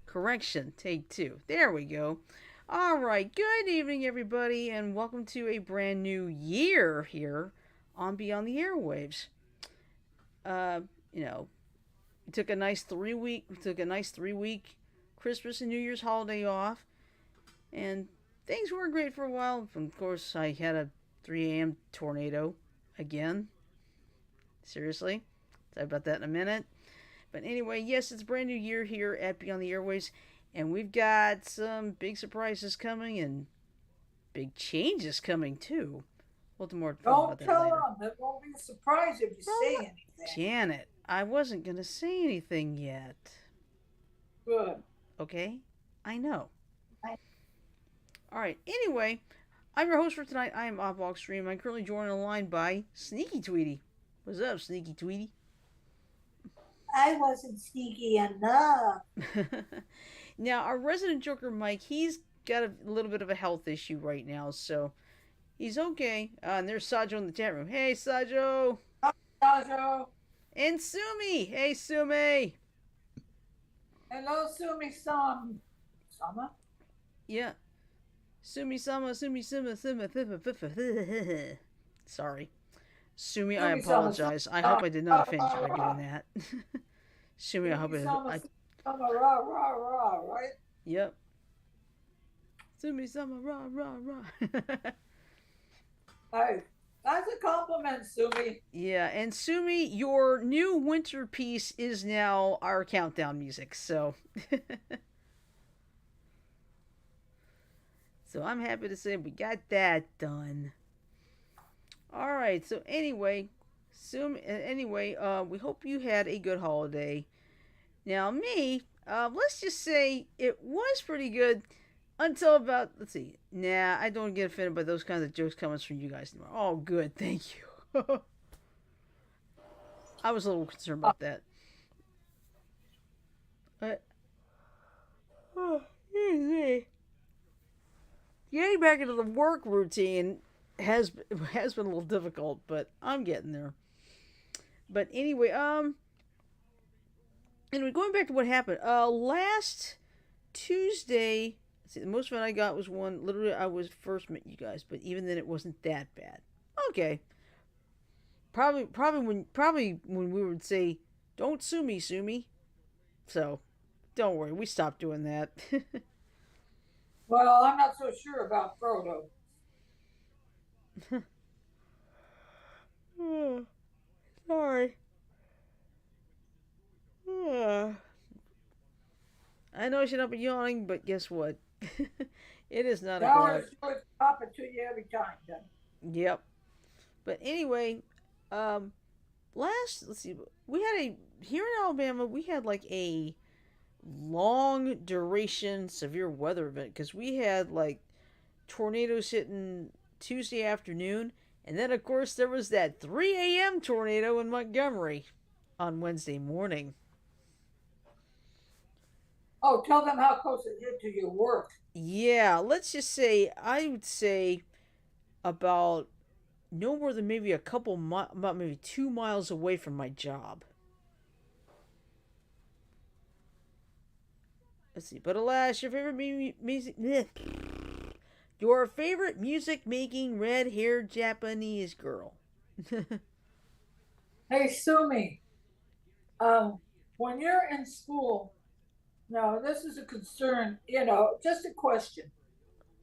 Correction, take two. There we go. All right, good evening, everybody, and welcome to a brand new year here on Beyond the Airwaves. Uh, you know, we took a nice 3 week Christmas and New Year's holiday off, and things weren't great for a while. Of course, I had a 3 a.m. tornado again. Seriously, talk about that in a minute. But anyway, yes, it's a brand new year here at Beyond the Airways, and we've got some big surprises coming and big changes coming too. We'll do more about Don't that tell later. them. It won't be a surprise if you say Well, anything. Janet, I wasn't gonna say anything yet. Good. Okay, I know. I- All right. Anyway, I'm your host for tonight. I am Oddball Stream. I'm currently joined on the line by Sneaky Tweety. What's up, Sneaky Tweety? I wasn't sneaky enough. Now, our resident Joker, Mike, he's got a little bit of a health issue right now, so he's okay. And there's Sajo in the chat room. Hey, Sajo. Sajo. And Sumi. Hey, Sumi. Hello, Sumi-san. Sama? Yeah. Sumi Sama, Sumi Suma, Suma. Sorry. Sumi, I Sumi-sama. apologize. I hope I did not offend you by doing that. Sumi, I hope Sumi-sama, I. Sumi-sama, rah, rah, rah, right? Yep. Sumi Sama, rah, rah, rah. Hey, that's a compliment, Sumi. Yeah, and Sumi, your new winter piece is now our countdown music, so. So I'm happy to say we got that done. All right. So anyway, we hope you had a good holiday. Now me, let's just say it was pretty good until about, let's see. Nah, I don't get offended by those kinds of jokes coming from you guys anymore. Oh, good, thank you. I was a little concerned about that. But, oh, getting back into the work routine has been a little difficult, but I'm getting there. But anyway, going back to what happened. Last Tuesday, see, the most fun I got was one. Literally, I was first met you guys, but even then, it wasn't that bad. Okay, probably when we would say, "Don't sue me, sue me." So, don't worry, we stopped doing that. Well, I'm not so sure about Frodo. Oh, sorry. I know I should not be yawning, but guess what? It is not Now o'clock. it's going to pop it to you every time, then. Yep. But anyway, um, let's see, we had a here in Alabama. We had like a long duration severe weather event because we had like tornadoes hitting Tuesday afternoon, and then of course there was that 3 a.m. tornado in Montgomery on Wednesday morning. Oh, tell them how close it is to your work. Yeah, let's just say I would say about no more than maybe about maybe 2 miles away from my job. Let's see, but alas, your favorite music, your favorite music making red haired Japanese girl. Hey, Sumi, um, when you're in school, now this is a concern, just a question.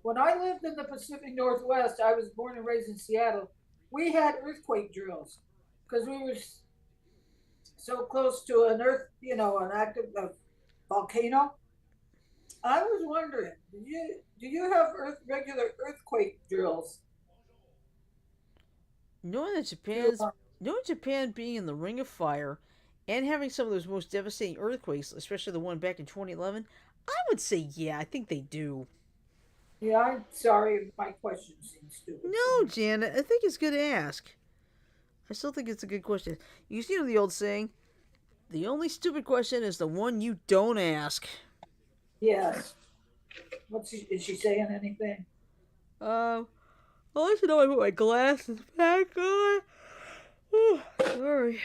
When I lived in the Pacific Northwest, I was born and raised in Seattle. We had earthquake drills because we were so close to an active volcano. I was wondering, do you have regular earthquake drills? knowing that To, Japan's knowing Japan being in the Ring of Fire and having some of those most devastating earthquakes, especially the one back in 2011, I would say yeah, I think they do. Yeah, I'm sorry if my question seems stupid, No, Sumi. Janet, I think it's good to ask. I still think it's a good question. You know the old saying, the only stupid question is the one you don't ask. Yes. Is she saying anything? Uh, I'll let you know I put my glasses back on. Sorry.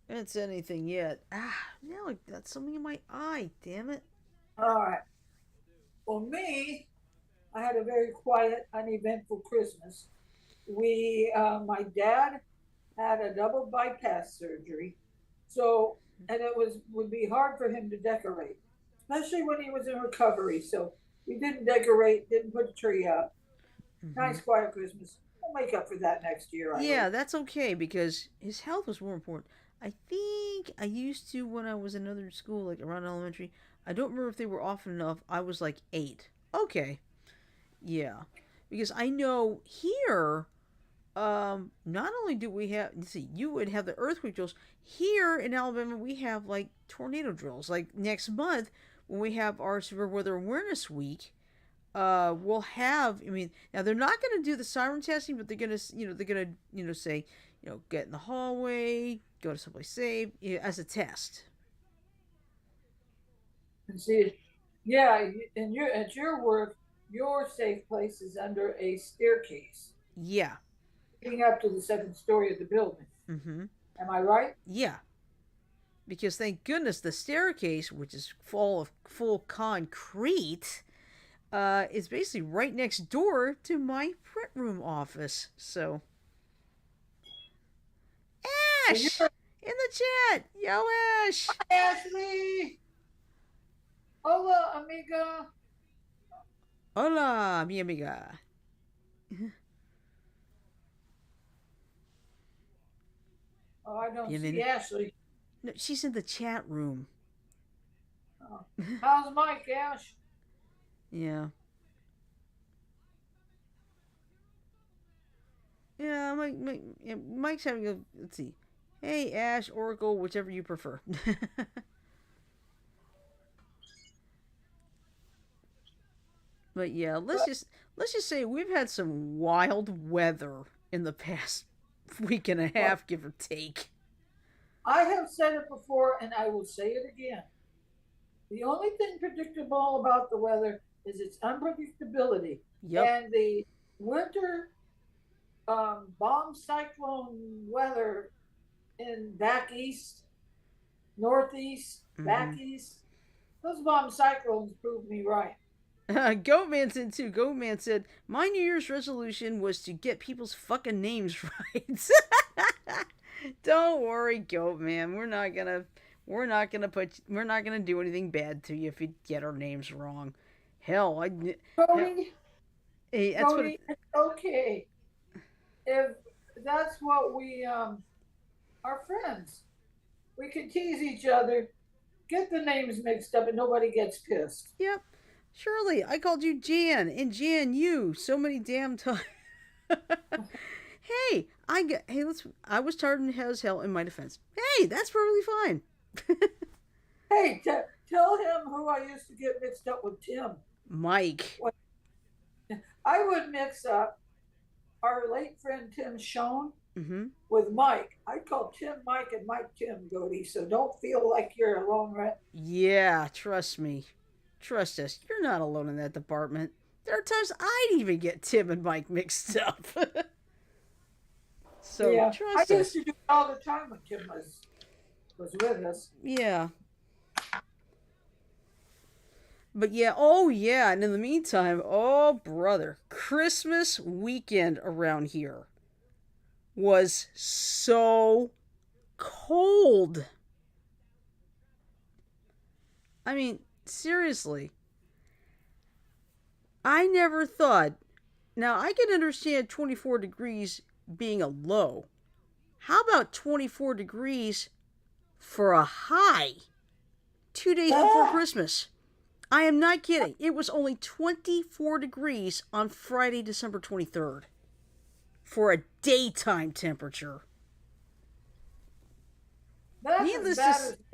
I haven't said anything yet. Now I got something in my eye, damn it. All right. Well, me, I had a very quiet, uneventful Christmas. My dad had a double bypass surgery, so and it would be hard for him to decorate, especially when he was in recovery. So we didn't decorate, didn't put a tree up. Mm-hmm. Nice, quiet Christmas. We'll make up for that next year, I Yeah, hope. that's okay because his health was more important. I think I used to when I was in another school, like around elementary. I don't remember if they were often enough. I was like 8. Okay, yeah, because I know here, not only do we have, let's see, you would have the earthquake drills here in Alabama. We have like tornado drills. Like next month when we have our Severe Weather Awareness Week, we'll have. I mean, now they're not going to do the siren testing, but they're going to, say, get in the hallway, go to someplace safe, as a test. And see, yeah, and at your work, your safe place is under a staircase Yeah. leading up to the second story of the building. Mm-hmm. Am I right? Yeah. Because thank goodness the staircase, which is full of full concrete, is basically right next door to my print room office. So, So Ash you're in the chat, yo Ash. Ashley. Hola, amiga. Hola, mi amiga. Oh, I don't see Bienvenue. Ashley. No, she's in the chat room. Oh. How's Mike, Ash? Yeah. Yeah, yeah, Mike's having a. Let's see. Hey, Ash, Oracle, whichever you prefer. But yeah, But let's just say we've had some wild weather in the past week and a well, half, give or take. I have said it before and I will say it again. The only thing predictable about the weather is its unpredictability. Yep. And the winter bomb cyclone weather in back east, northeast, back Mm-hmm. east, those bomb cyclones proved me right. Goatman said too. Goatman said my New Year's resolution was to get people's fucking names right. Don't worry, Goatman. We're not gonna do anything bad to you if you get our names wrong. Hell, hell, Cody, hey, that's what. Cody, it's okay. If that's what we are friends. We can tease each other, get the names mixed up, and nobody gets pissed. Yep. Shirley, I called you Jan and Jan you so many damn times. Hey, I was tired as hell in my defense. Hey, that's perfectly fine. Hey, tell him who I used to get mixed up with Tim. Mike. I would mix up our late friend Tim Schoen Mm-hmm. with Mike. I call Tim Mike and Mike Tim, Cody, so don't feel like you're alone, right? Yeah, trust me. Trust us. You're not alone in that department. There are times I'd even get Tim and Mike mixed up. So Yeah, I trust used us. to do it all the time when Tim was with us. Yeah. But yeah, oh yeah, and in the meantime, oh brother, Christmas weekend around here was so cold. I mean, seriously, I never thought. Now, I can understand 24 degrees being a low. How about 24 degrees for a high 2 days before Ah, Christmas? I am not kidding. It was only 24 degrees on Friday, December 23rd for a daytime temperature. that's as Needless to bad s- as me.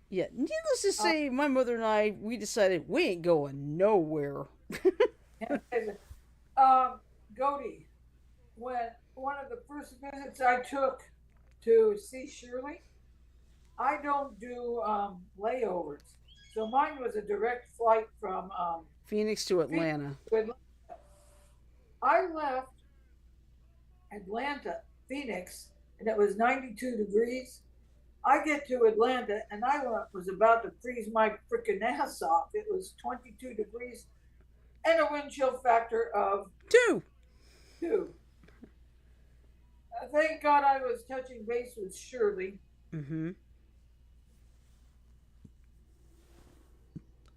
Yeah, needless to Uh, say, my mother and I, we decided we ain't going nowhere. um, Goldie, when one of the first visits I took to see Shirley, I don't do layovers. So mine was a direct flight from Phoenix to Phoenix Atlanta. to Atlanta. I left Atlanta, Phoenix, and it was 92 degrees. I get to Atlanta and I was about to freeze my freaking ass off. It was 22 degrees and a wind chill factor of 2. 2. Thank God I was touching base with Shirley. Mm-hmm.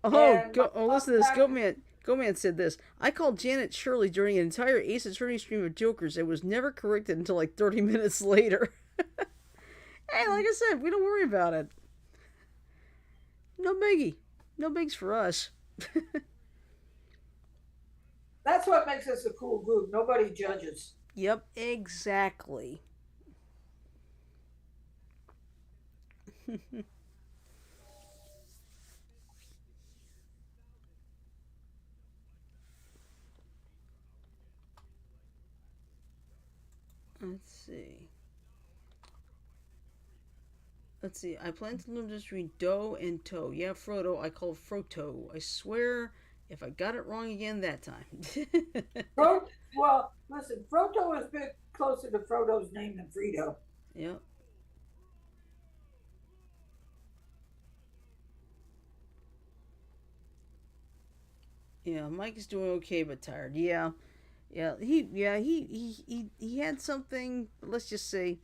Oh, And my go! Oh, listen to this. contact, Goatman said this. I called Janet Shirley during an entire Ace Attorney stream of Jokers. It was never corrected until like 30 minutes later. Hey, like I said, we don't worry about it. No biggie. No bigs for us. that's what makes us a cool group. Nobody judges. Yep, exactly. Let's see. Let's see. I plan to learn to read do and toe. Yeah, Frodo. I call Froto. I swear, if I got it wrong again that time. Well, listen, Frodo is a bit closer to Frodo's name than Frito. Yep. Yeah, Mike is doing okay but tired. Yeah. He had something, but let's just say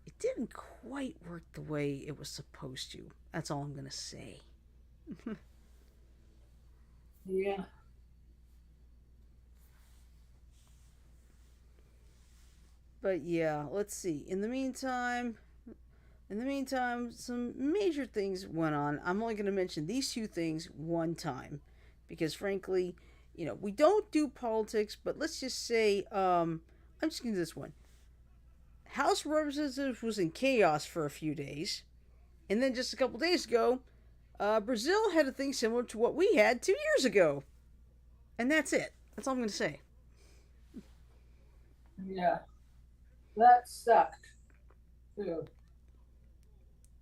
it didn't quite work the way it was supposed to. That's all I'm going to say. Yeah. But yeah, let's see. In the meantime, some major things went on. I'm only going to mention these two things one time because, frankly, we don't do politics, but let's just say, I'm just going to do this one. House of Representatives was in chaos for a few days, and then just a couple days ago, Brazil had a thing similar to what we had 2 years ago, and that's it. That's all I'm going to say. Yeah. That sucked too.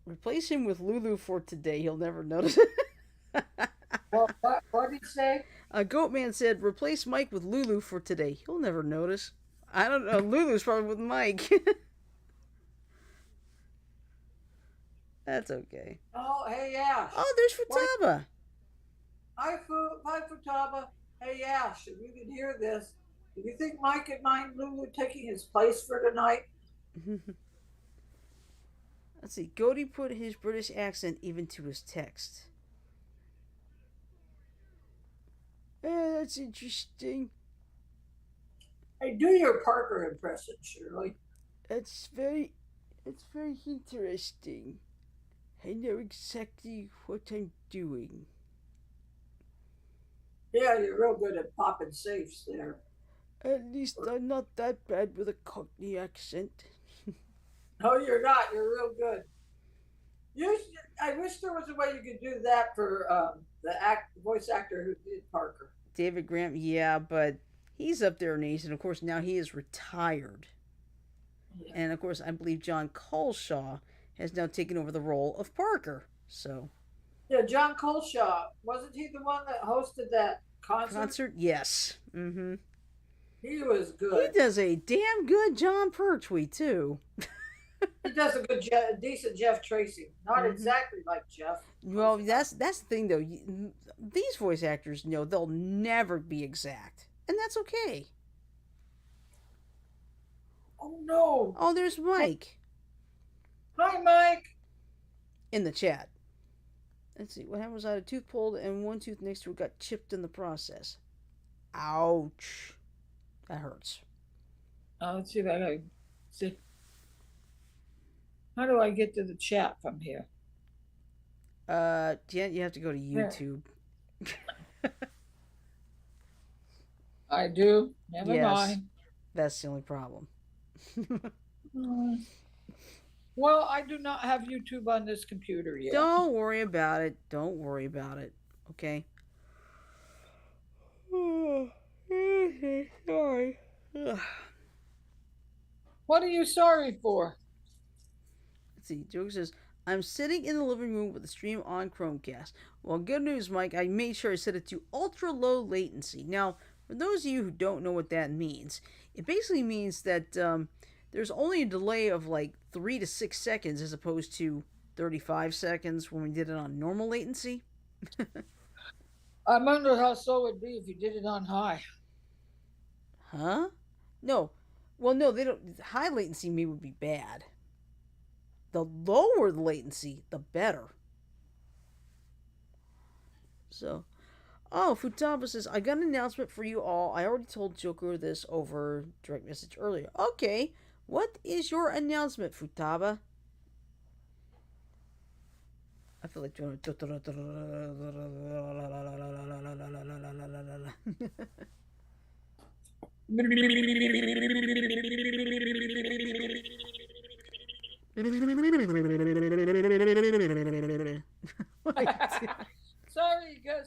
Replace him with Lulu for today. He'll never notice. Well, what did he say? Goatman said, replace Mike with Lulu for today. He'll never notice. I don't know. Lulu's probably with Mike. That's okay. Oh, hey Ash. Oh, there's What? Futaba. Hi, Futaba. Hey Ash, if you could hear this, do you think Mike could mind Lulu taking his place for tonight? Let's see. Goaty put his British accent even to his text. That's interesting. Hey, do your Parker impression, Shirley. That's very, it's very interesting. I know exactly what I'm doing. Yeah, you're real good at popping safes there. At least I'm not that bad with a Cockney accent. No, you're not. You're real good. You, I wish there was a way you could do that for voice actor who did Parker. David Graham, yeah, but he's up there in age, and of course now he is retired. Yeah. And of course, I believe John Colshaw has now taken over the role of Parker. So, Yeah, John Colshaw, wasn't he the one that hosted that concert? concert, yes. Mm-hmm. He was He good. does a damn good John Pertwee too. He does a good, decent Jeff Tracy. Not Mm-hmm. exactly like Jeff. Well, that's the thing though. These voice actors know they'll never be exact, and that's okay. Oh no! Oh, there's Mike Hi, Mike. in the chat. Let's see. What happened was I had a tooth pulled, and one tooth next to it got chipped in the process. Ouch. That hurts. Let's see if I can see. How do I get to the chat from here? Yeah, you have to go to YouTube. I do. Never Yes, mind. that's the only problem. Uh, Well, I do not have YouTube on this computer yet. Don't worry about it. Don't worry about it. Okay. Sorry. Ugh. What are you sorry for? Let's see. Joke says, I'm sitting in the living room with the stream on Chromecast. Well, good news, Mike. I made sure I set it to ultra low latency. Now, for those of you who don't know what that means, it basically means that there's only a delay of like 3 to 6 seconds as opposed to 35 seconds when we did it on normal latency. I wonder how slow it'd be if you did it on high. Huh? No. Well, no, they don't. High latency me would be bad. The lower the latency, the better. So, oh, Futaba says, I got an announcement for you all. I already told Joker this over direct message earlier. Okay, what is your announcement, Futaba? I feel like doing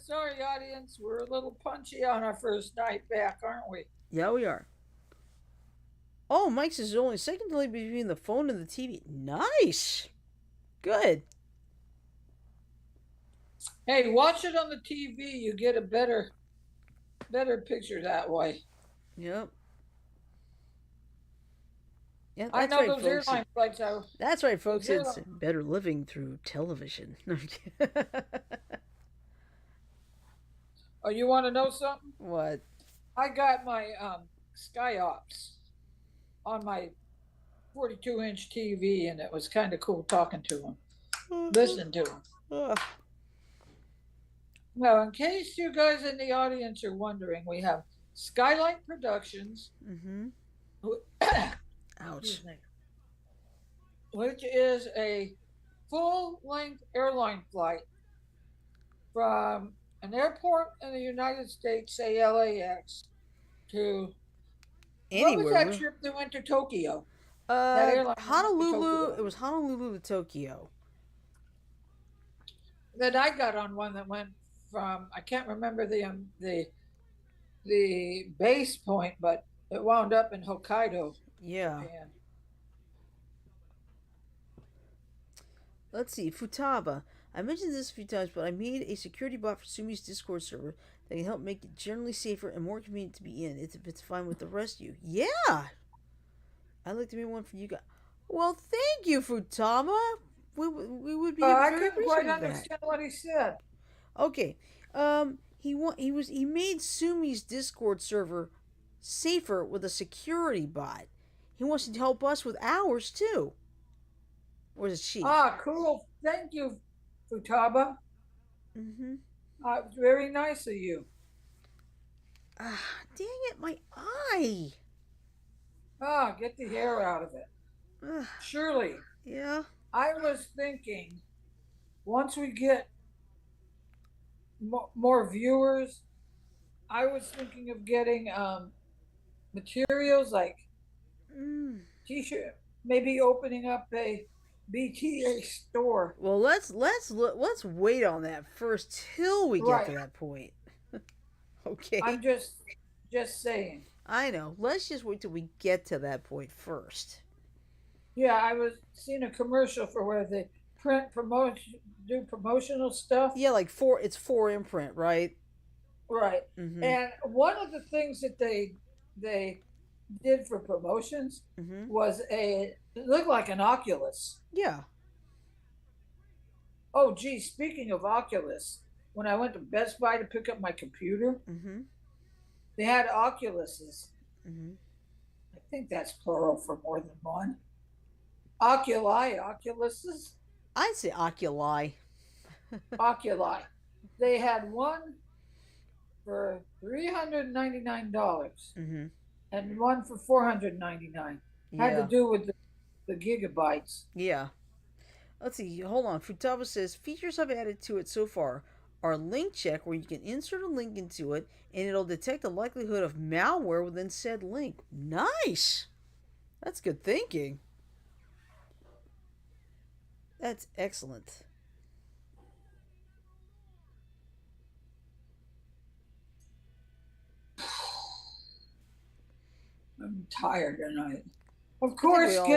Sorry, audience. We're a little punchy on our first night back, aren't we? Yeah, we are. Oh, Mike says there's only a second delay between the phone and the TV. Nice. Good. Hey, watch it on the TV. You get a better picture that way. Yep. Yeah, I that's know right, those folks. airline flights out. That's right, folks. It's better living through television. Oh, you want to know something? What? I got my Sky-Ops on my 42-inch TV, and it was kind of cool talking to him, listening to him. Now, in case you guys in the audience are wondering, we have Skylight Productions, Mm-hmm. Ouch. Which is a full-length airline flight from an airport in the United States, say LAX, to Anywhere. What was that trip that went to Tokyo? Honolulu. It was Honolulu to Tokyo. Then I got on one that went from, I can't remember the base point, but it wound up in Hokkaido. Yeah. Japan. Let's see, Futaba. I mentioned this a few times, but I made a security bot for Sumi's Discord server that can help make it generally safer and more convenient to be in if it's fine with the rest of you. Yeah! I'd like to make one for you guys. Well, thank you, Futaba. We would be I very couldn't quite appreciative of understand what he said. Okay. He made Sumi's Discord server safer with a security bot. He wants to help us with ours too. Or is it she? Ah, cool. Thank you, Futaba. Mm-hmm. Very nice of you. Ah, dang it, my eye. Ah, get the hair out of it. Shirley. Yeah. I was thinking, once we get more viewers, I was thinking of getting materials like t-shirt, maybe opening up a BTA store. Well, let's wait on that first till we get to that point. Okay. I'm just saying. I know. Let's just wait till we get to that point first. Yeah, I was seeing a commercial for where they do promotional stuff. Yeah, like it's 4-imprint, right? Right. Mm-hmm. And one of the things that they did for promotions was it looked like an Oculus. Yeah. Oh, gee, speaking of Oculus, when I went to Best Buy to pick up my computer, they had Oculuses. I think that's plural for more than one. Oculuses. I'd say oculi. Oculi. They had one for $399 and one for $499. Had to do with the gigabytes. Yeah. Let's see. Hold on. Futaba says features I've added to it so far are link check, where you can insert a link into it and it'll detect the likelihood of malware within said link. Nice. That's good thinking. That's excellent. I'm tired tonight. Of I think we course, all are.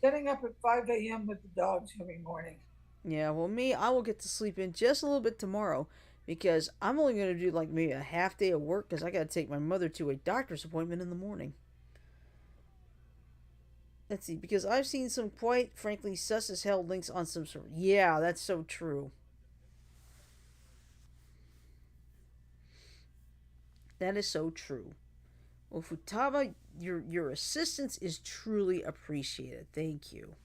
getting up at 5 a.m. with the dogs every morning. Yeah, well, me, I will get to sleep in just a little bit tomorrow because I'm only going to do like maybe a half day of work because I got to take my mother to a doctor's appointment in the morning. Let's see, because I've seen some quite frankly sus as hell links on some sort. Yeah, that's so true. That is so true. Well, Futaba, your assistance is truly appreciated. Thank you.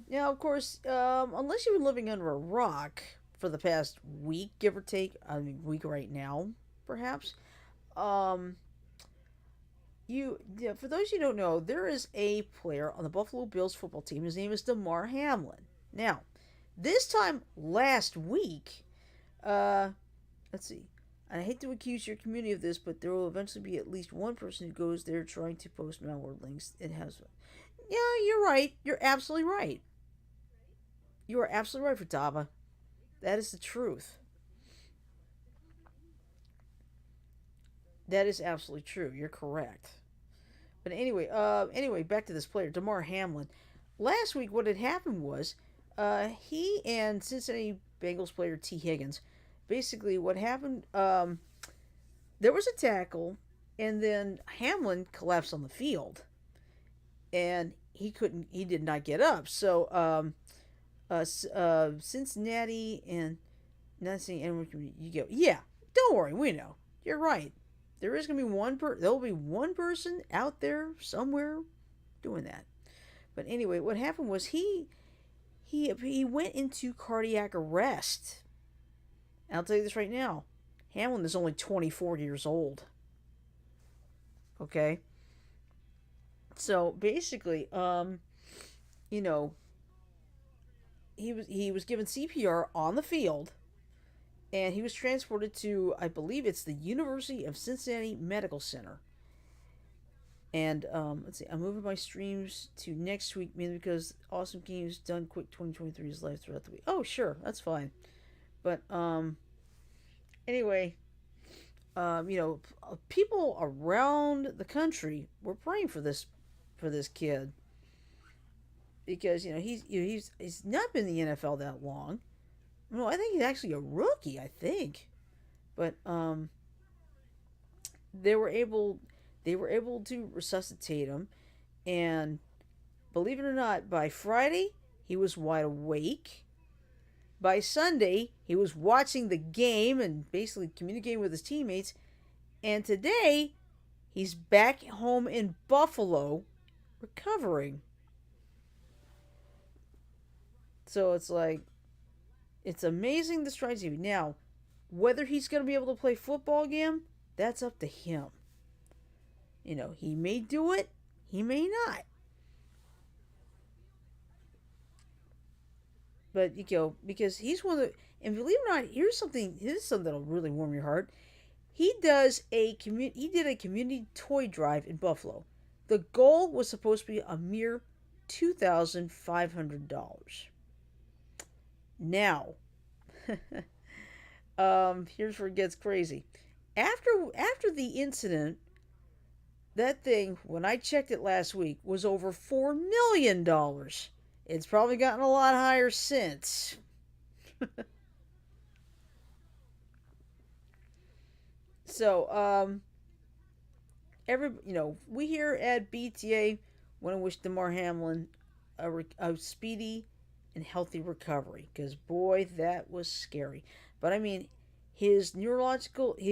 Now, of course, unless you've been living under a rock for the past week, give or take, I mean, week right now, perhaps, um, you, yeah, for those you don't know, there is a player on the Buffalo Bills football team. His name is Damar Hamlin. Now, this time last week, uh, let's see. And I hate to accuse your community of this, but there will eventually be at least one person who goes there trying to post malware links. It has. Yeah, you're right. You're absolutely right. You are absolutely right, Futaba. That is the truth. That is absolutely true. You're correct. But anyway, back to this player, Damar Hamlin. Last week, what had happened was, he and Cincinnati Bengals player T. Higgins, basically, what happened, there was a tackle, and then Hamlin collapsed on the field, and he did not get up. So, Cincinnati and not saying anyone can, you go, yeah, don't worry, we know. You're right. There is gonna be there'll be one person out there somewhere doing that. But anyway, what happened was he went into cardiac arrest. And I'll tell you this right now. Hamlin is only 24 years old. Okay? So basically, you know, he was given CPR on the field, and he was transported to, I believe it's the University of Cincinnati Medical Center. And let's see, I'm moving my streams to next week mainly because Awesome Games Done Quick 2023 is live throughout the week. Oh, sure, that's fine. But anyway, people around the country were praying for this kid because he's not been in the NFL that long. No, I think he's actually a rookie. I think, but they were able they were able to resuscitate him, and believe it or not, by Friday he was wide awake. By Sunday, he was watching the game and basically communicating with his teammates. And today, he's back home in Buffalo recovering. So it's like, it's amazing this drives you. Now, whether he's going to be able to play football again, that's up to him. He may do it, he may not. But, because he's one of the, and believe it or not, here's something that'll really warm your heart. He did a community toy drive in Buffalo. The goal was supposed to be a mere $2,500. Now, here's where it gets crazy. After the incident, that thing, when I checked it last week, was over $4 million. It's probably gotten a lot higher since. So, we here at BTA want to wish Damar Hamlin a speedy and healthy recovery. Because, boy, that was scary. But, I mean, he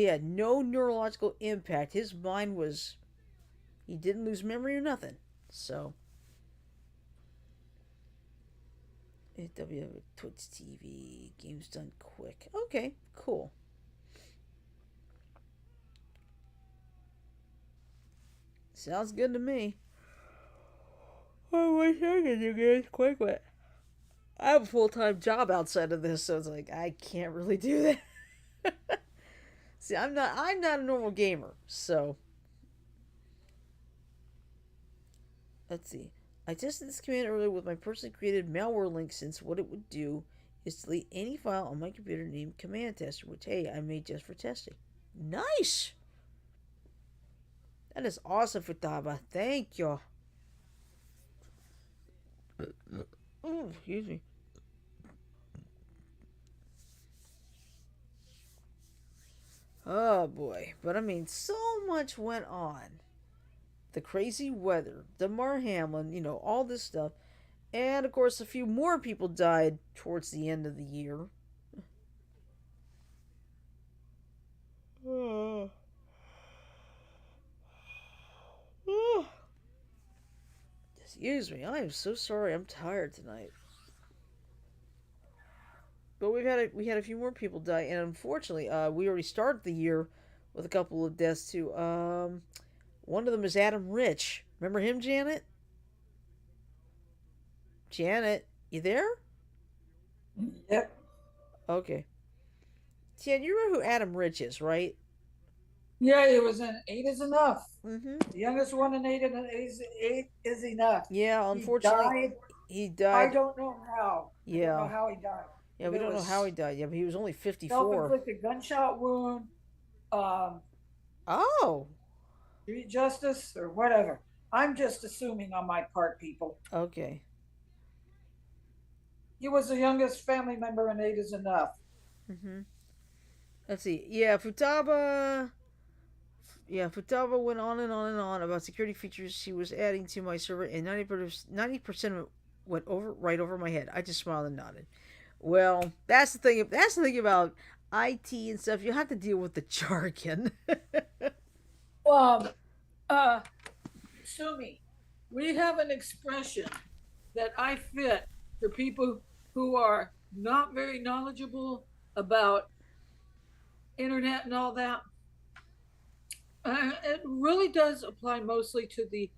had no neurological impact. His mind was, he didn't lose memory or nothing. So, Twitch TV, games done quick. Okay, cool. Sounds good to me. I wish I could do games quick, but I have a full time job outside of this, so it's like I can't really do that. See, I'm not a normal gamer, so let's see. I tested this command earlier with my personally created malware link since what it would do is delete any file on my computer named command tester, which hey, I made just for testing. Nice! That is awesome, Futaba. Thank you. Oh, excuse me. Oh boy. But I mean, so much went on. The crazy weather, the Mar Hamlin, all this stuff. And of course, a few more people died towards the end of the year. Oh. Oh. Excuse me, I am so sorry. I'm tired tonight. But we had a few more people die, and unfortunately, we already started the year with a couple of deaths too. One of them is Adam Rich. Remember him, Janet? Janet, you there? Yep. Okay. Jan, you remember who Adam Rich is, right? Yeah, it was an eight is enough. Mm-hmm. The youngest one in eight is enough. Yeah, He unfortunately, died. he I died. don't know how. I don't know Yeah, how he died. yeah, If we it don't know how was he died. Yeah, but he was only 54. self-inflicted gunshot wound, um, Oh, street justice, or whatever. I'm just assuming on my part, people. okay. He was the youngest family member in eight is enough. Mm-hmm. Let's see. Yeah, Futaba. Yeah, Futaba went on and on and on about security features she was adding to my server, and 90% of it went right over my head. I just smiled and nodded. Well, that's the thing. That's the thing about IT and stuff. You have to deal with the jargon. Um, uh, Sumi, we have an expression that I fit for people who are not very knowledgeable about internet and all that. It really does apply mostly to the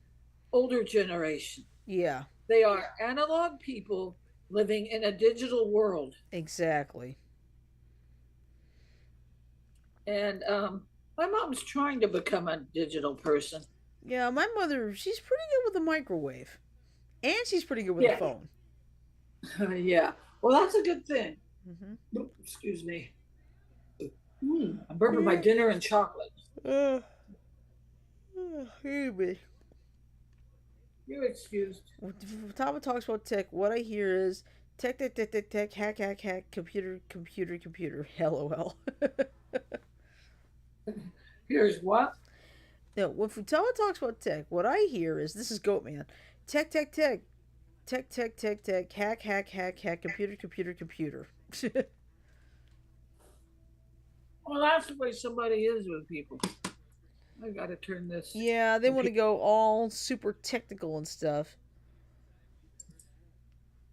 older generation. Yeah, They are analog people living in a digital world. exactly. And my mom's trying to become a digital person. Yeah, my mother, she's pretty good with the microwave, and she's pretty good with the Yeah. phone. Yeah. Well, that's a good thing. Mm-hmm. Excuse me. I'm burping my dinner and chocolate. Uh, Excuse You're excused. When Tama talks about tech, what I hear is tech, tech, tech, tech, tech, hack, hack, hack, computer, computer, computer. LOL. Here's what? No, when Futaba talks about tech, what I hear is this is Goatman. Tech, tech, tech, tech, tech, tech, tech, hack, hack, hack, hack, computer, computer, computer. Well, that's the way somebody is with people. I gotta turn this. Yeah, they want to go all super technical and stuff.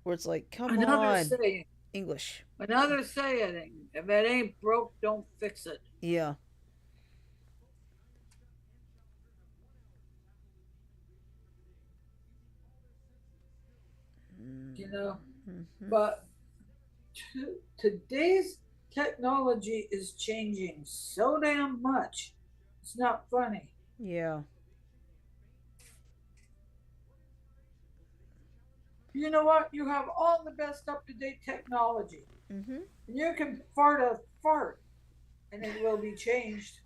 Where it's like, come Another on, saying. English. Another saying. If it ain't broke, don't fix it. Yeah. You know, Mm-hmm. but today's technology is changing so damn much. It's not funny. Yeah. You know what? You have all the best up to date technology. Mm-hmm. And you can fart a fart and it will be changed.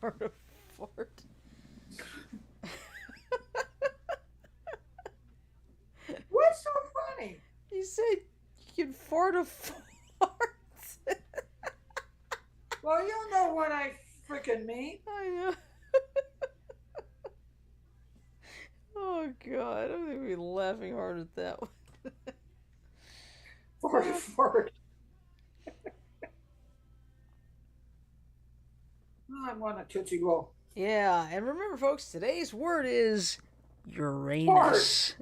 Fart a fart. What's so funny? You said you can fart a fart. Well, you know what I freaking mean. I know. Oh god, I'm gonna be laughing hard at that one. Fart a fart. I want a Tootsie Roll. Yeah, and remember, folks, today's word is Uranus.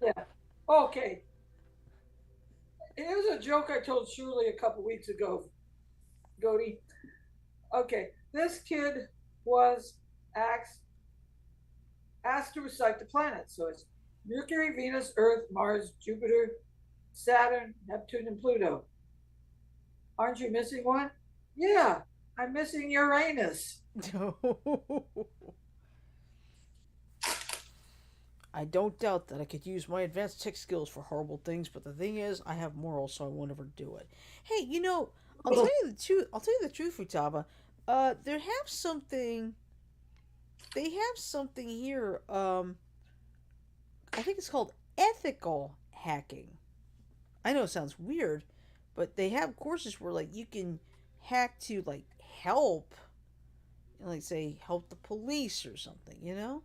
Yeah. Okay. Here's a joke I told Shirley a couple weeks ago, Goody. Okay, this kid was asked to recite the planets. So it's Mercury, Venus, Earth, Mars, Jupiter, Saturn, Neptune, and Pluto. Aren't you missing one? Yeah, I'm missing Uranus. I don't doubt that I could use my advanced tech skills for horrible things, but the thing is, I have morals, so I won't ever do it. Hey, I'll tell you the truth. I'll tell you the truth, Futaba. They have something. They have something here. I think it's called ethical hacking. I know it sounds weird, but they have courses where like you can hack to like help, like say help the police or something. You know?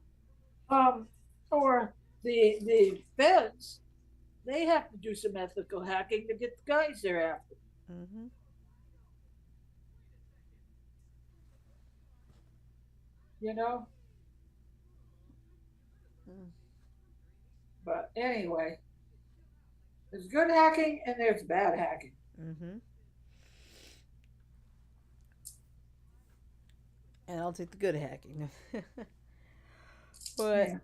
Um, or the feds, they have to do some ethical hacking to get the guys they're after. Mm-hmm. You know. But anyway, there's good hacking and there's bad hacking. Mm-hmm. And I'll take the good hacking. But Yeah.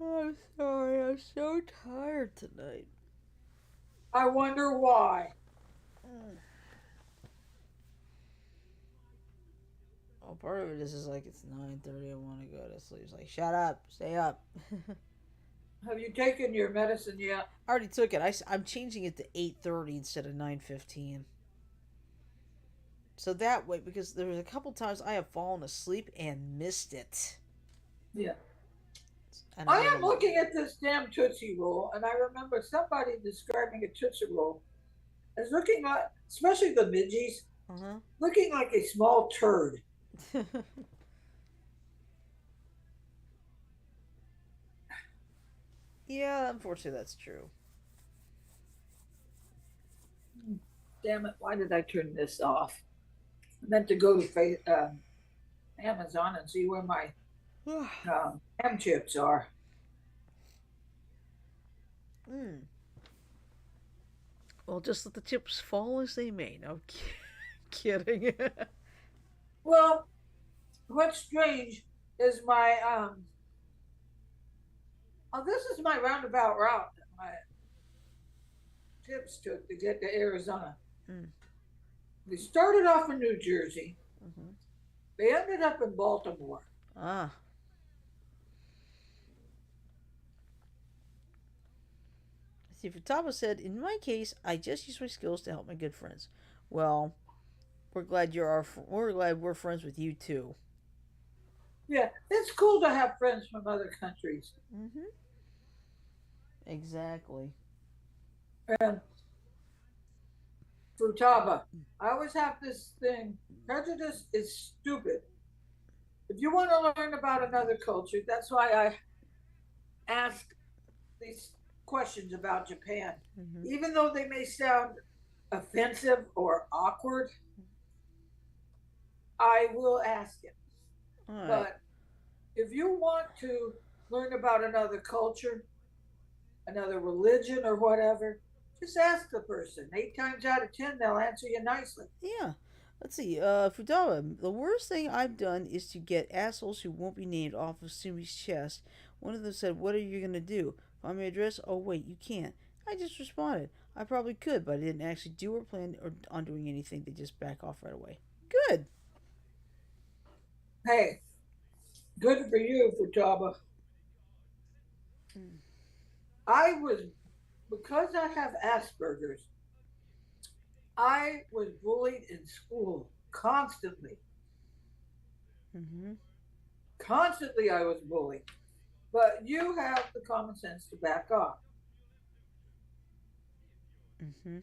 I'm sorry, I'm so tired tonight. I wonder why. Mm. Well, part of it is like it's 9:30. I want to go to sleep. It's like shut up, stay up. Have you taken your medicine yet? I already took it. I'm changing it to 8:30 instead of 9:15. So that way, because there was a couple times I have fallen asleep and missed it, Yeah. and I I want am to. looking at this damn Tootsie Roll, and I remember somebody describing a Tootsie Roll as looking like, especially the midgies, Uh looking like a small turd. huh. Yeah, unfortunately, that's true. Damn it, why did I turn this off? I meant to go to Amazon and see where my ham chips are. Mm. Well, just let the chips fall as they may. No kidding. Well, what's strange is my oh, this is my roundabout route that my tips took to get to Arizona. Mm. They started off in New Jersey. Mm-hmm. They ended up in Baltimore. Ah, see, Futaba said, in my case, I just use my skills to help my good friends. Well, we're glad we're friends with you too. Yeah, it's cool to have friends from other countries. Mm-hmm. Exactly. And Futaba, I always have this thing. Prejudice is stupid. If you want to learn about another culture, that's why I ask these questions about Japan. Mm-hmm. Even though they may sound offensive or awkward, I will ask it. All right. But if you want to learn about another culture, another religion, or whatever, just ask the person. 8 times out of 10, they'll answer you nicely. Yeah. Let's see. Futaba, the worst thing I've done is to get assholes who won't be named off of Sumi's chest. One of them said, "What are you gonna do? Find my address? Oh wait, you can't." I just responded, "I probably could, but I didn't actually do or plan or on doing anything. They just back off right away." Good. Hey, good for you, Futaba. Mm. I was, because I have Asperger's, I was bullied in school constantly. Mm-hmm. Constantly, I was bullied. But you have the common sense to back off. Mm-hmm.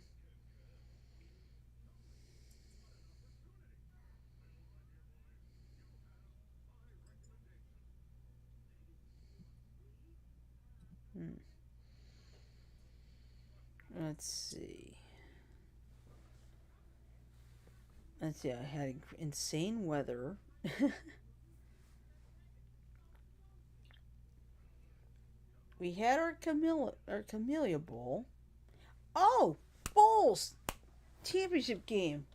Mm. Let's see. Let's see. I had insane weather. We had our Camellia Bowl. Oh, bowls championship game.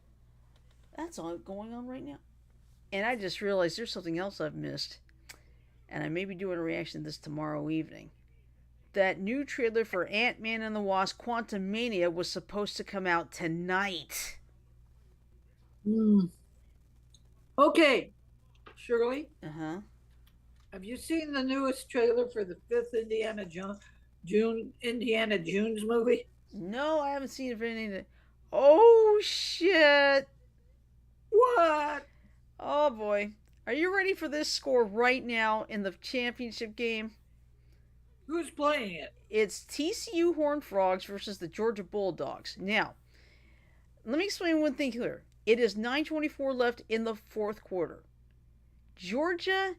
That's all going on right now. And I just realized there's something else I've missed, and I may be doing a reaction to this tomorrow evening. that new trailer for Ant-Man and the Wasp: Quantumania was supposed to come out tonight. Mm. Okay, Shirley, Uh-huh. have you seen the newest trailer for the fifth Indiana Jones movie? No, I haven't seen it for anything. Oh shit. What? Oh boy. Are you ready for this score right now in the championship game? Who's playing it? It's TCU Horned Frogs versus the Georgia Bulldogs. Now, let me explain one thing here. It is 9:24 left in the fourth quarter. Georgia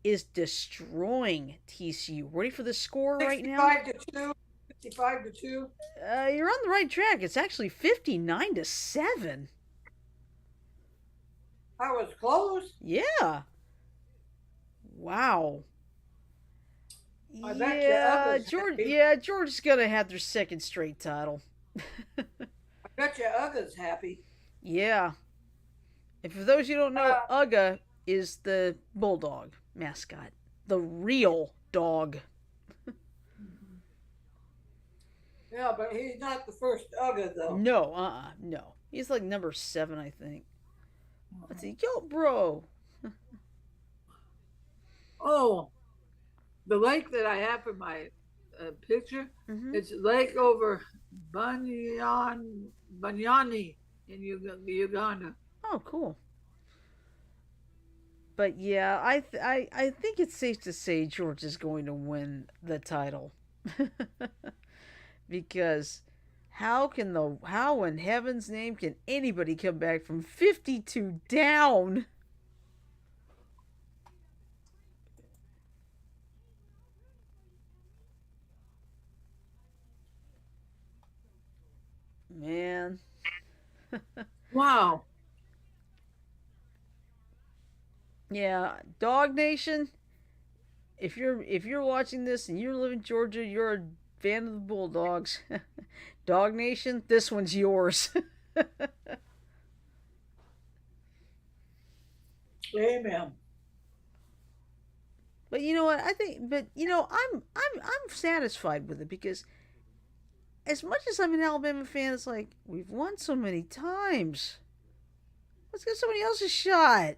is destroying TCU. Ready for the score right now? 65 to 2. 65 to 2. You're on the right track. It's actually 59-7. I was close. Yeah. Wow. I bet you others George. happy. Yeah, Georgia's gonna have their second straight title. I bet you others happy. Yeah. And for those you don't know, Uh, Uga is the bulldog mascot, the real dog. yeah, but he's not the first Ugga though. No, no. He's like number 7, I think. Let's see, yo, bro. Oh, the lake that I have in my picture, Mm-hmm. it's lake over Banyani in Uganda. Oh, cool. But yeah, I think it's safe to say George is going to win the title. Because how in heaven's name can anybody come back from 52 down? Man. Wow. Yeah, Dog Nation, if you're watching this and you live in Georgia, you're a fan of the Bulldogs. Dog Nation, this one's yours. Amen. But you know what? I'm satisfied with it because as much as I'm an Alabama fan, it's like we've won so many times. Let's give somebody else a shot.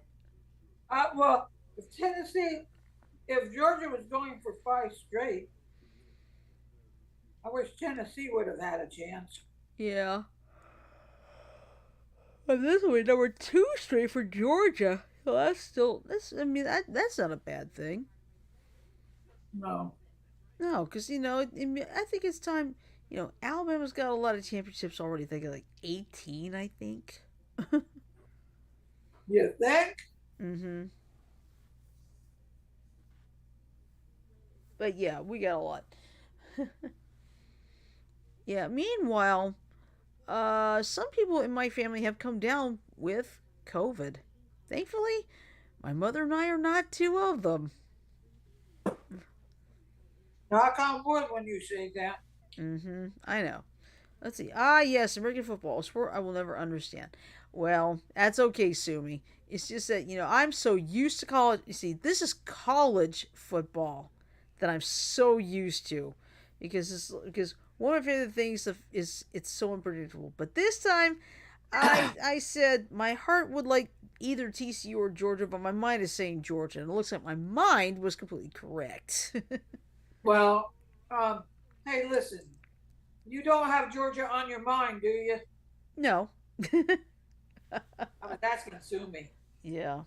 Well, if Georgia was going for 5 straight, I wish Tennessee would have had a chance. Yeah. But this will be number 2 straight for Georgia. So that's not a bad thing. No. No, because I think it's time. Alabama's got a lot of championships already. I think like 18. I think. You think? Mm-hmm. But yeah, we got a lot. Yeah. Meanwhile, some people in my family have come down with COVID. Thankfully, my mother and I are not two of them. Knock on wood when you say that. Mm-hmm. I know. Let's see. Yes, American football, a sport I will never understand. Well, that's okay, Sumi. It's just that, I'm so used to college. You see, this is college football that I'm so used to. Because one of my favorite things is it's so unpredictable. But this time, I said my heart would like either TCU or Georgia, but my mind is saying Georgia. And it looks like my mind was completely correct. Well, hey, listen. You don't have Georgia on your mind, do you? No. That's consume me. Yeah.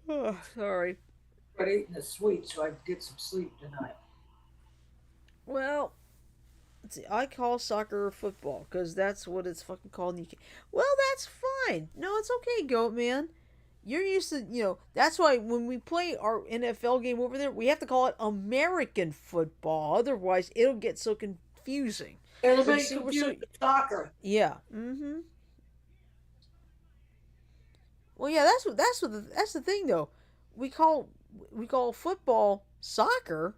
Oh, sorry. But eating the sweet so I can get some sleep tonight. Well, let's see. I call soccer football because that's what it's fucking called in the UK. Well, that's fine. No, it's okay, Goat Man. You're used to, that's why when we play our NFL game over there, we have to call it American football. Otherwise, it'll get so confusing. It'll So, be confused with soccer. Yeah. Mm-hmm. Well, yeah, that's the thing though. We call we call football soccer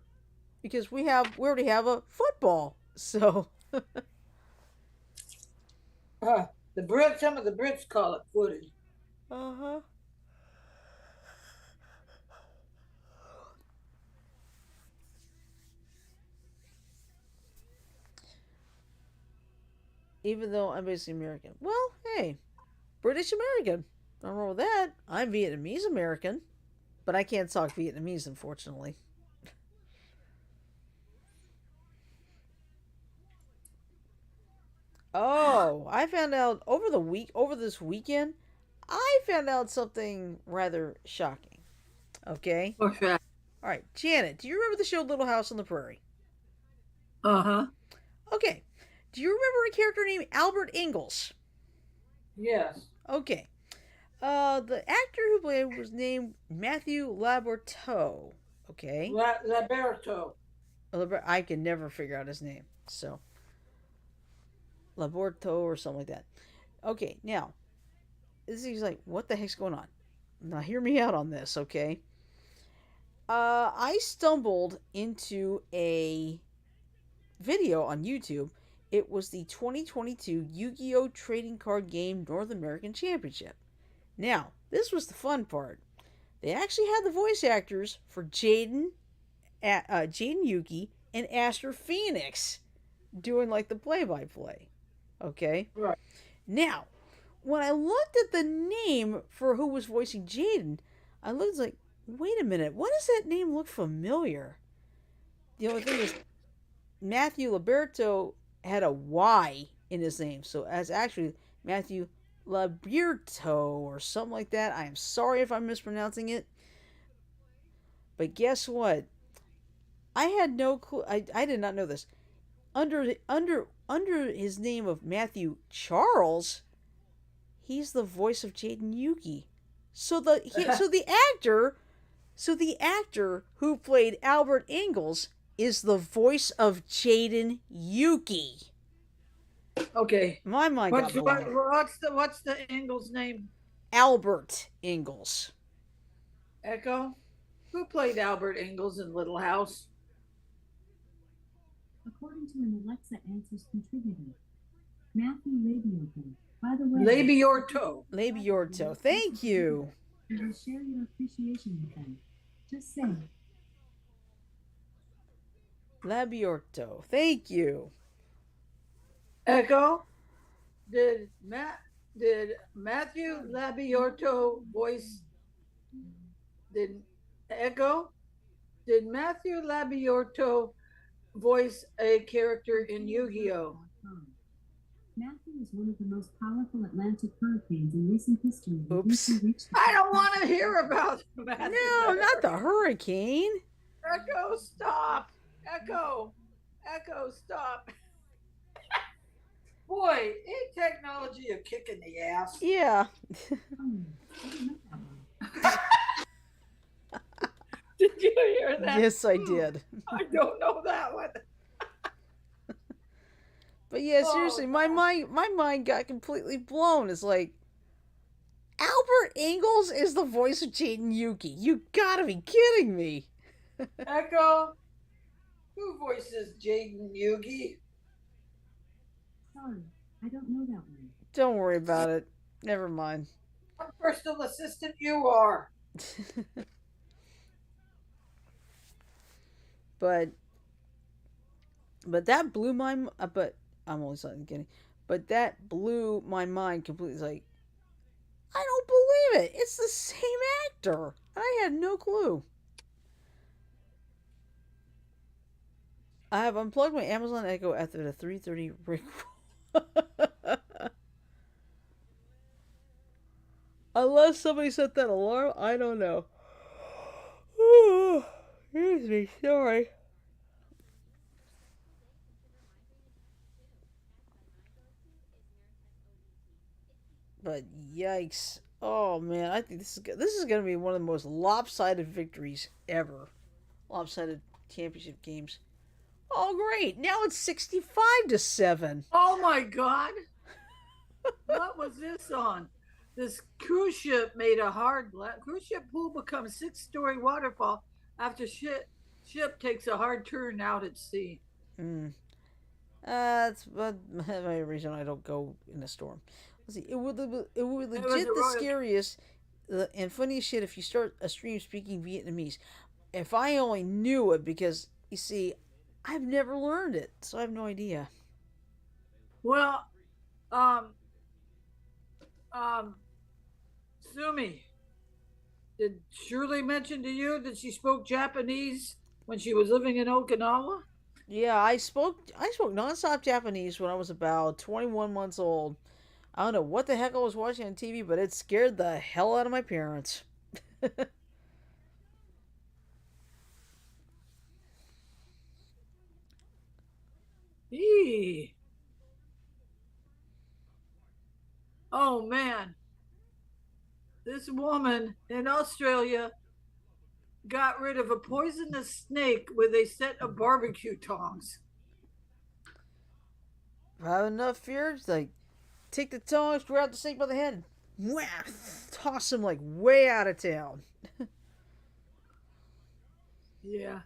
because we already have a football. So Uh, The Brits, some of the Brits call it footage. Uh huh. Even though I'm basically American. Well, hey, British American. Nothing wrong with that. I'm Vietnamese American, but I can't talk Vietnamese, unfortunately. Oh, I found out over this weekend, I found out something rather shocking. Okay? For sure. All right, Janet, do you remember the show Little House on the Prairie? Uh huh. Okay. Do you remember a character named Albert Ingalls? Yes. Okay. The actor who played was named Matthew Laborteaux. Okay. Liberto. I can never figure out his name. So, Laborteaux or something like that. Okay, now, this is like, what the heck's going on? Now, hear me out on this, okay? I stumbled into a video on YouTube. It was the 2022 Yu Gi Oh! Trading Card Game North American Championship. Now, this was the fun part. They actually had the voice actors for Jaden Yuki, and Aster Phoenix doing like the play by play. Okay? Right. Now, when I looked at the name for who was voicing Jaden, I looked like, wait a minute, why does that name look familiar? The only thing is, Matthew Liberto had a Y in his name, so as actually Matthew Labirto or something like that. I am sorry if I'm mispronouncing it, but guess what? I had no clue. I did not know this. Under his name of Matthew Charles, he's the voice of Jaden Yuki. So the actor who played Albert Ingalls is the voice of Jaden Yuki. Okay. My mind got blown. What's the Ingalls name? Albert Ingalls. Echo. Who played Albert Ingalls in Little House? According to an Alexa Answers contributor, Matthew Labiorto. By the way, Labiorto. Labiorto. Thank you. You will share your appreciation with them. Just say. Labiorto. Thank you. Echo. Did Matthew Labiorto voice? Did Echo? Did Matthew Labiorto voice a character in Yu-Gi-Oh? Matthew is one of the most powerful Atlantic hurricanes in recent history. Oops. I don't want to hear about Matthew. No, not the hurricane. Echo, stop. Echo, stop. Boy, ain't technology a kick in the ass? Yeah. Did you hear that? Yes, I did. I don't know that one. But yeah, seriously, my mind got completely blown. It's like, Albert Ingalls is the voice of Jaden Yuki. You gotta be kidding me. Echo, who voices Jaden Yugi? Sorry, I don't know that one. Don't worry about it. Never mind. What personal assistant you are? but that blew my but I'm only slightly kidding. But that blew my mind completely. It's like, I don't believe it. It's the same actor. I had no clue. I have unplugged my Amazon Echo after the 3:30 ring. Unless somebody set that alarm, I don't know. Excuse me, sorry. But yikes! Oh man, I think this is going to be one of the most lopsided victories ever. Lopsided championship games. Oh great! Now it's 65-7. Oh my God! What was this on? This cruise ship made a hard cruise ship pool becomes 6-story waterfall after ship takes a hard turn out at sea. That's my reason I don't go in a storm. let's see, it would It was legit a the royal. scariest and funniest shit if you start a stream speaking Vietnamese. If I only knew it, because you see, I've never learned it, so I have no idea. Well, um, um, Sumi, did Shirley mention to you that she spoke Japanese when she was living in Okinawa? Yeah, I spoke nonstop Japanese when I was about 21 months old. I don't know what the heck I was watching on TV, but it scared the hell out of my parents. Eee. Oh man, this woman in Australia got rid of a poisonous snake with a set of barbecue tongs. If I have enough fear, it's like take the tongs, grab the snake by the head, whap, toss him like way out of town. Yeah,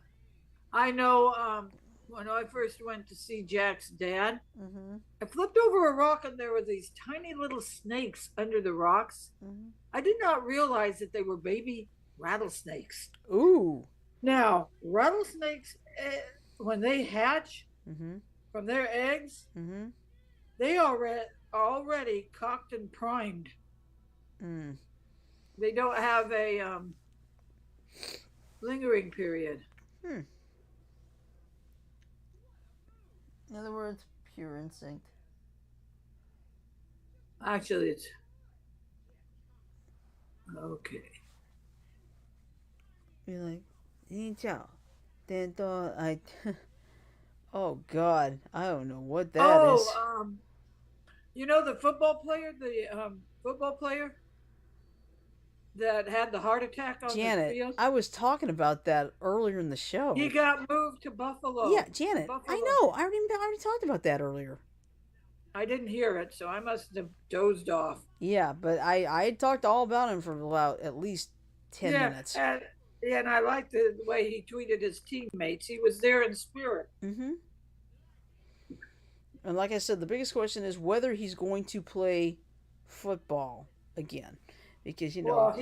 I know. When I first went to see Jack's dad, Mm-hmm. I flipped over a rock and there were these tiny little snakes under the rocks. Mm-hmm. I did not realize that they were baby rattlesnakes. Ooh. Now, rattlesnakes, when they hatch Mm-hmm. from their eggs, Mm-hmm. they are already cocked and primed. Mm. They don't have a lingering period. Hmm. In other words, pure instinct. Actually, it's okay. You're like, 你叫, then I. Oh God, I don't know what that is. You know the football player that had the heart attack on the Janet, field. I was talking about that earlier in the show. He got moved to Buffalo. Yeah, Janet, Buffalo. I know. I already talked about that earlier. I didn't hear it, so I must have dozed off. Yeah, but I had talked all about him for about at least 10 minutes. And I liked the way he tweeted his teammates. He was there in spirit. Mm-hmm. And like I said, the biggest question is whether he's going to play football again, because Well,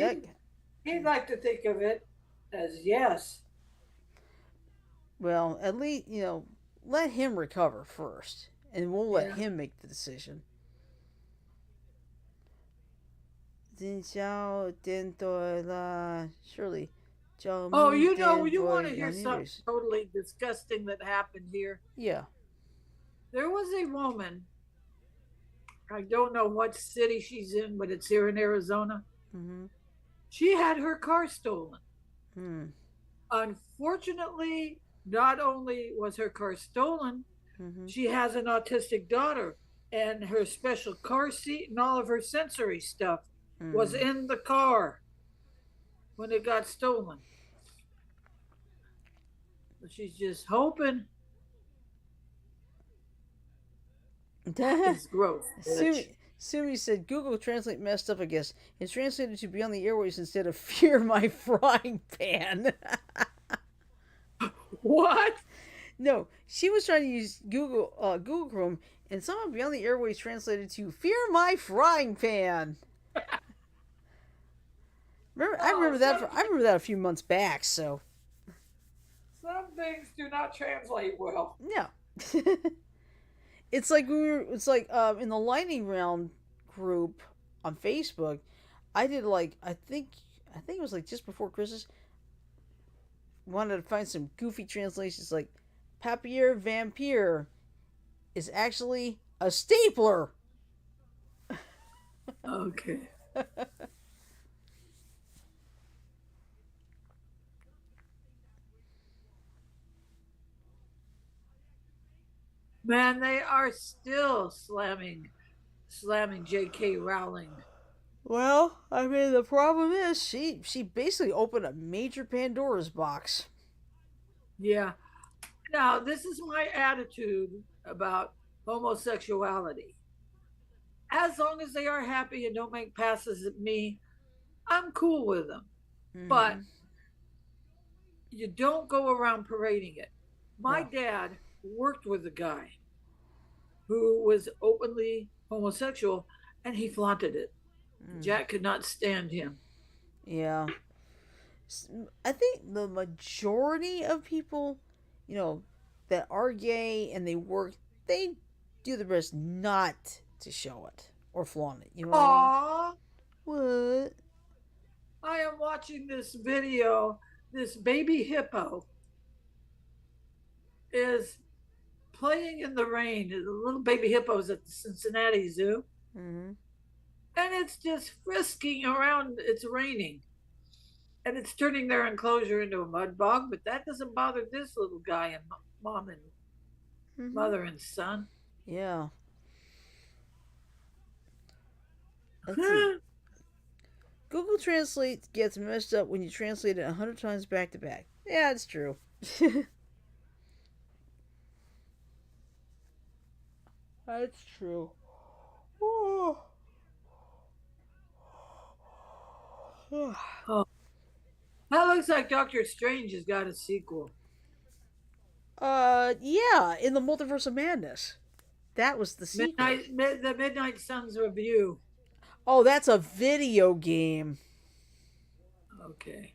he'd like to think of it as yes. well, at least let him recover first, and we'll let Yeah. him make the decision. Surely. Oh, you want to hear something totally disgusting that happened here? Yeah. There was a woman, I don't know what city she's in, but it's here in Arizona. Mm-hmm. She had her car stolen. Hmm. Unfortunately, not only was her car stolen, Mm-hmm. she has an autistic daughter, and her special car seat and all of her sensory stuff was in the car when it got stolen. She's just hoping. It's gross. Sumi said Google Translate messed up, I guess. It's translated to be on the airways instead of fear my frying pan. What? No, she was trying to use Google Chrome, and somehow Beyond the Airways translated to "Fear my frying pan." I remember that a few months back. So some things do not translate well. yeah, it's like in the lightning round group on Facebook. I did I think it was just before Christmas. Wanted to find some goofy translations like papier vampire is actually a stapler. Okay. Man, they are still slamming J.K. Rowling. Well, I mean, the problem is she basically opened a major Pandora's box. Yeah. Now, this is my attitude about homosexuality. As long as they are happy and don't make passes at me, I'm cool with them. Mm-hmm. But you don't go around parading it. My dad worked with a guy who was openly homosexual, and he flaunted it. Mm. Jack could not stand him. Yeah. I think the majority of people, you know, that are gay and they work, they do their best not to show it or flaunt it. You know what I mean? Aww, What? I am watching this video. This baby hippo is playing in the rain. The little baby hippos at the Cincinnati Zoo, Mm-hmm. and it's just frisking around. It's raining, and it's turning their enclosure into a mud bog. But that doesn't bother this little guy and mom and Mm-hmm. mother and son. Yeah. Let's see. Google Translate gets messed up when you translate it 100 times back to back. Yeah, it's true. That's true. Oh, that looks like Doctor Strange has got a sequel. Yeah, in the Multiverse of Madness. That was the sequel. The Midnight Suns review. Oh, that's a video game. Okay,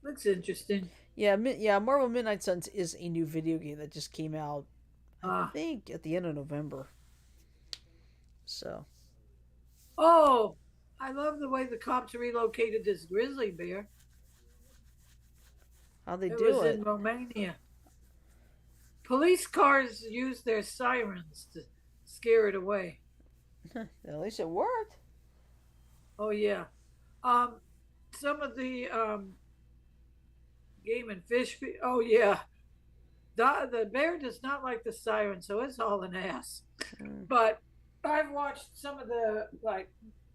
looks interesting. Yeah, yeah. Marvel Midnight Suns is a new video game that just came out. I Ah, think at the end of November. So oh, I love the way the cops relocated this grizzly bear. how they It do was it? in Romania. Police cars used their sirens to scare it away. At least it worked. Oh yeah. Um, some of the game and fish. Oh yeah. The bear does not like the siren, so it's all an ass. Mm. But I've watched some of the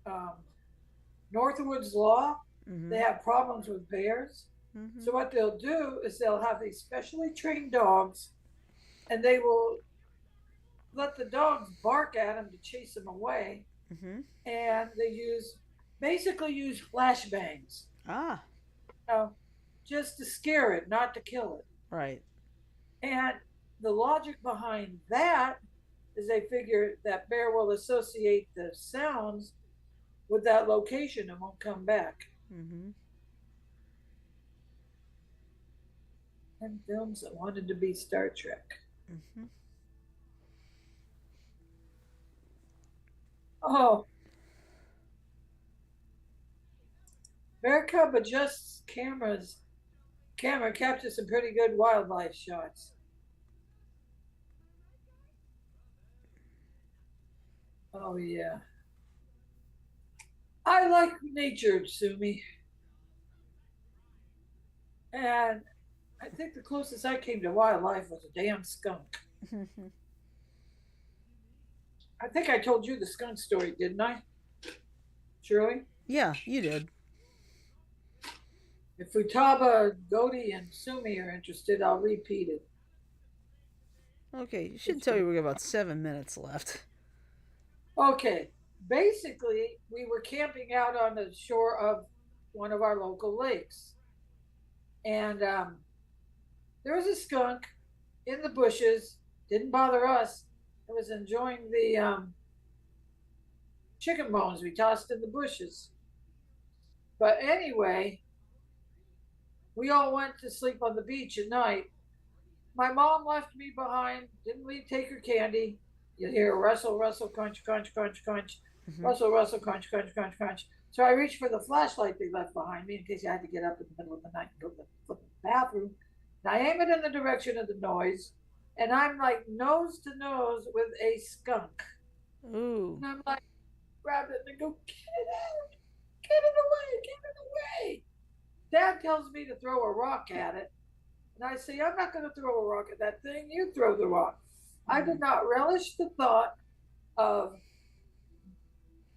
um, Northwoods Law. Mm-hmm. They have problems with bears. Mm-hmm. So what they'll do is they'll have these specially trained dogs, and they will let the dogs bark at them to chase them away. Mm-hmm. And they basically use flashbangs, Ah, you know, just to scare it, not to kill it. right. And the logic behind that is they figure that bear will associate the sounds with that location and won't come back. Mm-hmm. And films that wanted to be Star Trek. Mm-hmm. Oh, Bear Cub adjusts camera captures some pretty good wildlife shots. Oh yeah. I like nature, Sumi. And I think the closest I came to wildlife was a damn skunk. I think I told you the skunk story, didn't I? Shirley? Yeah, you did. If Futaba, Godi, and Sumi are interested, I'll repeat it. Okay, you should tell you we got about 7 minutes left. Okay. Basically, we were camping out on the shore of one of our local lakes. And there was a skunk in the bushes, didn't bother us. It was enjoying the chicken bones we tossed in the bushes. But anyway, we all went to sleep on the beach at night. My mom left me behind, didn't take her candy. You hear rustle, rustle, crunch, crunch, crunch, crunch, Mm-hmm. rustle, rustle, crunch, crunch, crunch, crunch. So I reached for the flashlight they left behind me in case I had to get up in the middle of the night and go to the bathroom. And I aim it in the direction of the noise, and I'm like nose to nose with a skunk. Ooh. And I'm like, grab it and go, get it out, get it away, get it away. Dad tells me to throw a rock at it. And I say, I'm not going to throw a rock at that thing. You throw the rock. I did not relish the thought of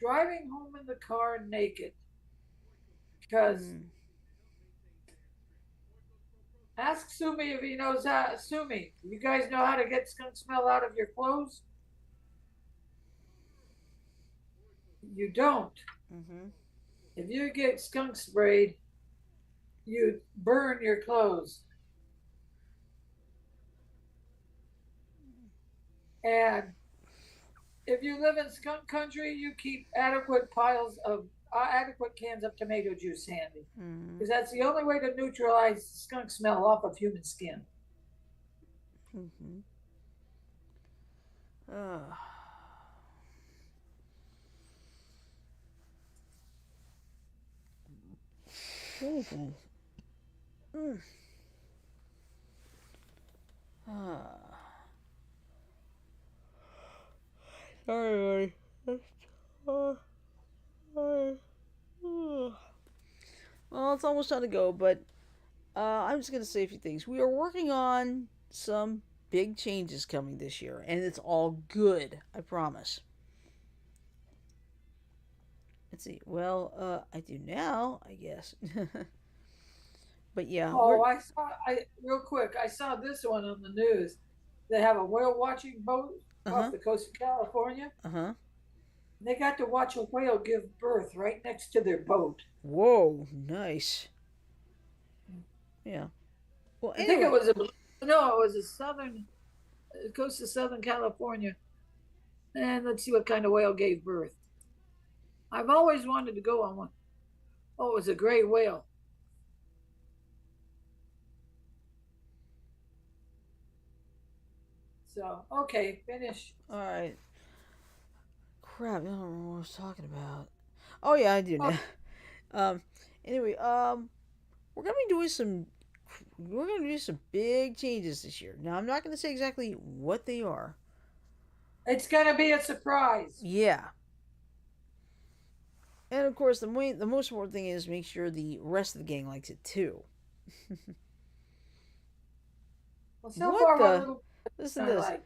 driving home in the car naked because ask Sumi if he knows how. Sumi, you guys know how to get skunk smell out of your clothes? You don't. Mm-hmm. If you get skunk sprayed, you burn your clothes. And if you live in skunk country, you keep adequate piles of adequate cans of tomato juice handy, Mm-hmm. because that's the only way to neutralize skunk smell off of human skin. Mm-hmm. Uh, mm-hmm. Mm. Sorry, buddy. Uh, uh, well, it's almost time to go, but I'm just going to say a few things. We are working on some big changes coming this year, and it's all good, I promise. Let's see. Well, I do now, I guess. But yeah, we're. Oh, I real quick, I saw this one on the news. They have a whale watching boat Uh off huh. the coast of California. Uh huh. They got to watch a whale give birth right next to their boat. Whoa, nice. Yeah. Well, I think it anyway. was a no, it was a southern coast of Southern California. And let's see what kind of whale gave birth. I've always wanted to go on one. Oh, it was a gray whale. So okay, finish. All right. Crap, I don't remember what I was talking about. Oh yeah, I do Oh, now. Um. Anyway, we're gonna be doing some. We're gonna do some big changes this year. Now, I'm not gonna say exactly what they are. it's gonna be a surprise. Yeah, and of course, the most important thing is make sure the rest of the gang likes it too. Well, so What far one the? little Listen to I this. like.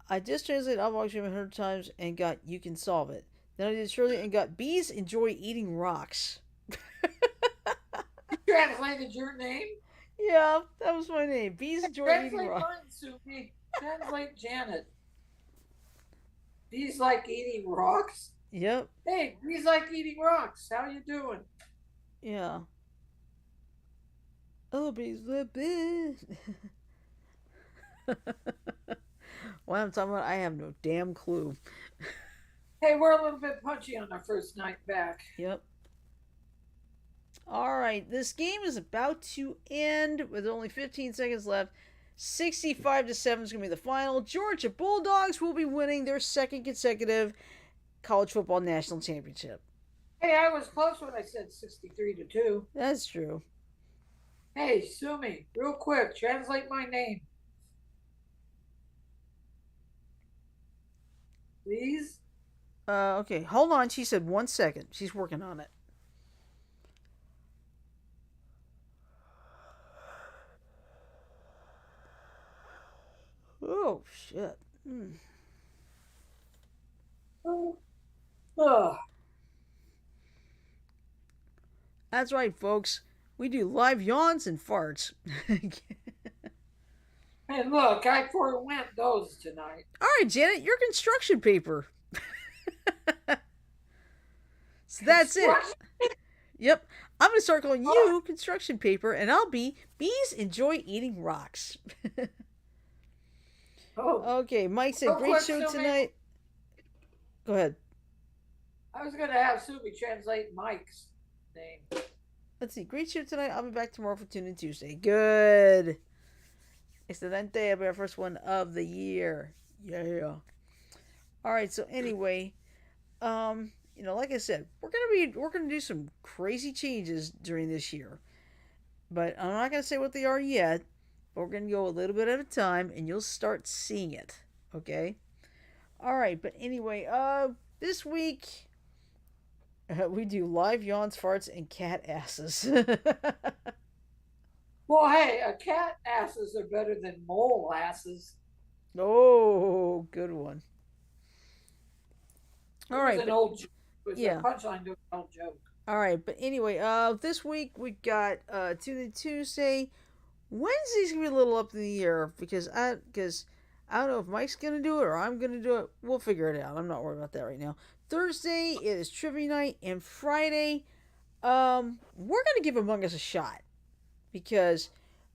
I just translated Outbox 100 times and got You Can Solve It. Then I did Shirley and got Bees Enjoy Eating Rocks. You translated your name. Yeah, that was my name. Bees Enjoy Eating Translate Rocks. mine, Suki. Translate Janet. Bees like eating rocks. Yep, Hey, bees like eating rocks. How you doing? yeah. Oh, bees, the bees. What I'm talking about, I have no damn clue. Hey, we're a little bit punchy on our first night back. Yep. All right, this game is about to end with only 15 seconds left. 65 to 7 is going to be the final. Georgia Bulldogs will be winning their second consecutive college football national championship. Hey, I was close when I said 63 to 2. That's true. Hey, Sumi, real quick, translate my name. Please? Okay, hold on. She said 1 second. She's working on it. Oh, shit. Oh, ugh. That's right, folks. We do live yawns and farts. Hey, look, I forewent those tonight. All right, Janet, your construction paper. So that's it. Construction? Yep. I'm going to start calling Oh, you construction paper, and I'll be Bees Enjoy Eating Rocks. oh, Okay, Mike said, real great quick, show Sumi. tonight. Go ahead. I was going to have Sumi translate Mike's name. Let's see. Great show tonight. I'll be back tomorrow for Tune In Tuesday. Good. Excelente. It'll be our first one of the year. Yeah. All right. So anyway, like I said, we're gonna do some crazy changes during this year, but I'm not gonna say what they are yet. But we're gonna go a little bit at a time, and you'll start seeing it. Okay. All right. But anyway, this week we do live yawns, farts, and cat asses. Well, hey, a cat asses are better than mole asses. Oh, good one. All It was right, an but old joke. It was a yeah. punchline to an old joke. All right, but anyway, this week we got Tune In Tuesday. Wednesday's gonna be a little up in the air because I don't know if Mike's gonna do it or I'm gonna do it. We'll figure it out. I'm not worried about that right now. Thursday is trivia night, and Friday, we're gonna give Among Us a shot because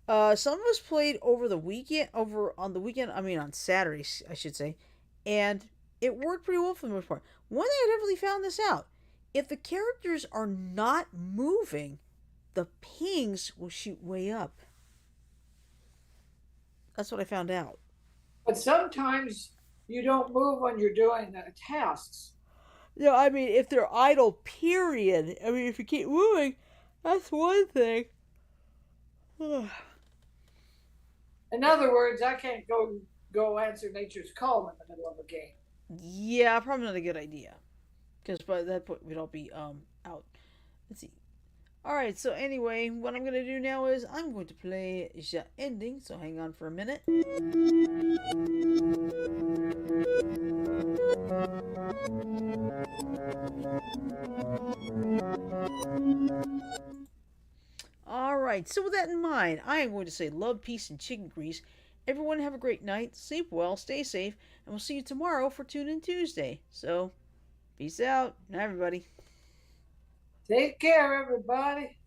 some of us played over the weekend, over on the weekend. I mean, on Saturday, I should say, and it worked pretty well for the most part. One thing I definitely found this out: if the characters are not moving, the pings will shoot way up. That's what I found out. But sometimes you don't move when you're doing the tasks. Yeah, I mean, if they're idle, period. I mean, if you keep moving, that's one thing. In other words, I can't go answer nature's call in the middle of a game. Yeah, probably not a good idea. Because by that point, we'd all be out. Let's see. Alright, so anyway, what I'm going to do now is I'm going to play the ending, so hang on for a minute. Alright, so with that in mind, I am going to say love, peace, and chicken grease. Everyone have a great night, sleep well, stay safe, and we'll see you tomorrow for Tune In Tuesday. So, peace out, everybody. Take care, everybody.